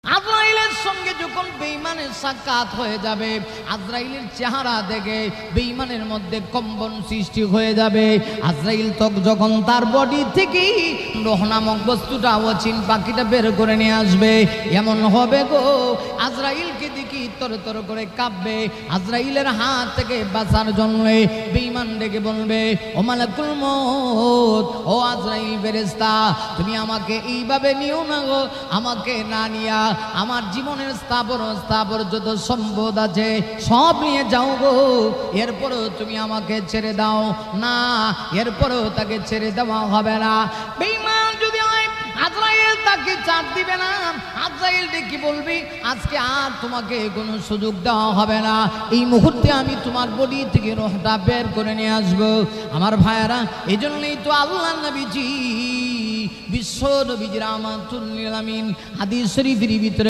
আজরাইলের সঙ্গে যখন বেঈমানের সাক্ষাৎ হয়ে যাবে, আজরাইলের চেহারা দেখে বেঈমানের মধ্যে কম্পন সৃষ্টি হয়ে যাবে। আজরাইল যখন তার বডি থেকে রূহ নামক বস্তুটা, অচিন পাখিটা বের করে নিয়ে আসবে, এমন হবে গো আজরাইলকে দেখি তর তর করে কাঁপবে। আজরাইলের হাত থেকে বাঁচার জন্য বেঈমান ডেকে বলবে, ও মালাকুল মউত, ও আজরাইল ফেরেশতা, তুমি আমাকে এইভাবে নিও না গো, আমাকে না নিয়া আমার জীবনের স্থাবর যত সম্পদ আছে সব নিয়ে যাও গো, এরপরও তুমি আমাকে ছেড়ে দাও না, এরপরও তাকে ছেড়ে দেওয়া হবে না। বেঈমান যদি হয়, আজরাইল তাকে ছাড় দিবে না। আজরাইল ডেকে বলবি, আজকে আর তোমাকে কোনো সুযোগ দেওয়া হবে না, এই মুহূর্তে আমি তোমার বডি থেকে রূহটা বের করে নিয়ে আসবো। আমার ভাইয়েরা, এই জন্যই তো আল্লাহ নবীজি বিশ্ব নবীজি রাহমাতুল লিল আলামিন হাদিস শরীফের ভিতরে